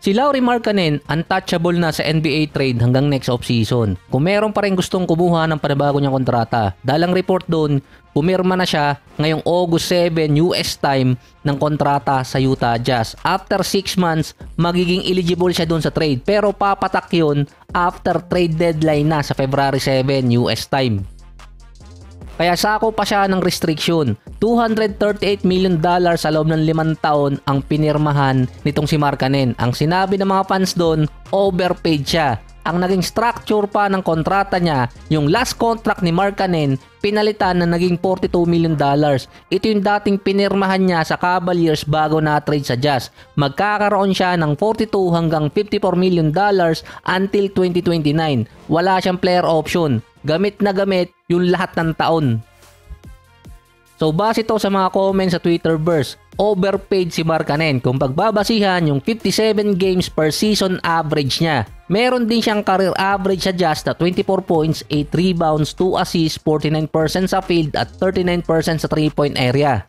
Si Lauri Markkanen, untouchable na sa NBA trade hanggang next offseason. Kung meron pa rin gustong kumuha ng panabago niyang kontrata, dalang report doon, pumirma na siya ngayong August 7 US time ng kontrata sa Utah Jazz. After 6 months, magiging eligible siya doon sa trade. Pero papatak yun after trade deadline na sa February 7 US time. Kaya sako pa siya ng restriction. $238 million sa loob ng 5 taon ang pinirmahan nitong si Markkanen. Ang sinabi ng mga fans doon, overpaid siya. Ang naging structure pa ng kontrata niya, yung last contract ni Markkanen, pinalitan na naging $42 million. Ito yung dating pinirmahan niya sa Cavaliers bago na-trade sa Jazz. Magkakaroon siya ng $42 hanggang $54 million until 2029. Wala siyang player option. Gamit na gamit yung lahat ng taon. So base to sa mga comments sa Twitterverse, overpaid si Markkanen kung pagbabasihan yung 57 games per season average niya. Meron din siyang career average sa Jazz na 24 points, 8 rebounds, 2 assists, 49% sa field at 39% sa 3-point area.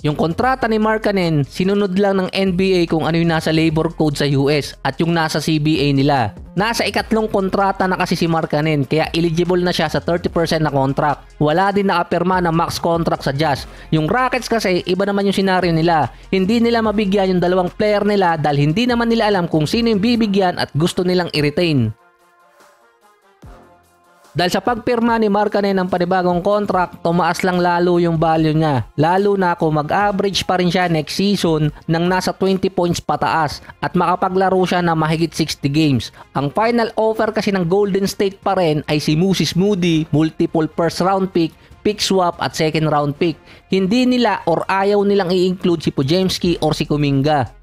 Yung kontrata ni Markkanen, sinunod lang ng NBA kung ano yung nasa labor code sa US at yung nasa CBA nila. Nasa ikatlong kontrata na kasi si Markkanen kaya eligible na siya sa 30% na contract. Wala din nakapirma ng max contract sa Jazz. Yung Rockets kasi iba naman yung senaryo nila. Hindi nila mabigyan yung dalawang player nila dahil hindi naman nila alam kung sino yung bibigyan at gusto nilang i-retain. Dahil sa pagpirma ni Markkanen ng panibagong contract, tumaas lang lalo yung value niya. Lalo na kung mag-average pa rin siya next season ng nasa 20 points pataas at makapaglaro siya na mahigit 60 games. Ang final offer kasi ng Golden State pa rin ay si Moses Moody, multiple first round pick, pick swap at second round pick. Hindi nila or ayaw nilang i-include si Podziemski or si Kuminga.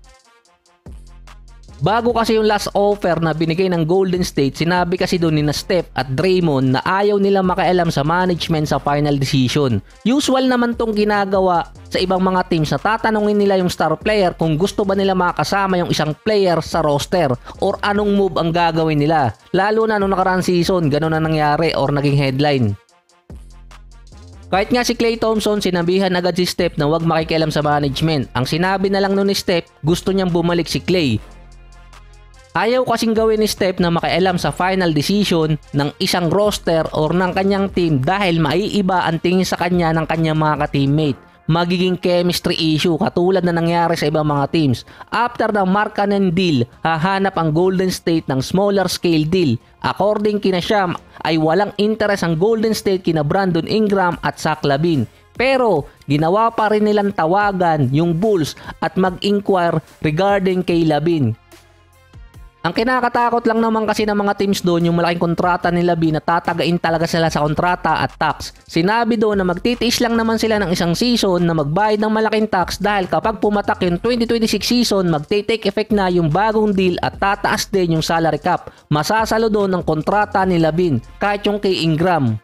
Bago kasi yung last offer na binigay ng Golden State, sinabi kasi doon ni na Steph at Draymond na ayaw nila makialam sa management sa final decision. Usual naman tong ginagawa sa ibang mga teams na tatanungin nila yung star player kung gusto ba nila makasama yung isang player sa roster or anong move ang gagawin nila. Lalo na nung nakaraang season, ganun na nangyari or naging headline. Kahit nga si Klay Thompson, sinabihan agad si Steph na wag makikialam sa management. Ang sinabi na lang nun ni Steph, gusto niyang bumalik si Klay. Ayaw kasing gawin ni Steph na makialam sa final decision ng isang roster or ng kanyang team dahil maiiba ang tingin sa kanya ng kanyang mga ka-teammate. Magiging chemistry issue katulad na nangyari sa ibang mga teams. After the Markkanen deal, hahanap ang Golden State ng smaller scale deal. According kina Sham, ay walang interest ang Golden State kina Brandon Ingram at Zach LaVine. Pero ginawa pa rin nilang tawagan yung Bulls at mag-inquire regarding kay LaVine. Ang kinakatakot lang naman kasi ng mga teams doon yung malaking kontrata ni LaVine na tatagain talaga sila sa kontrata at tax. Sinabi doon na magtitiis lang naman sila ng isang season na magbayad ng malaking tax dahil kapag pumatak yung 2026 season, magte-take effect na yung bagong deal at tataas din yung salary cap. Masasalo doon ng kontrata ni LaVine kahit yung kay Ingram.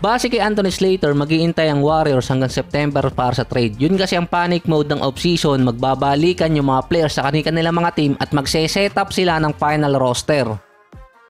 Base kay Anthony Slater, mag-iintay ang Warriors hanggang September para sa trade. Yun kasi ang panic mode ng off-season, magbabalikan yung mga players sa kanilang mga team at magse-set up sila ng final roster.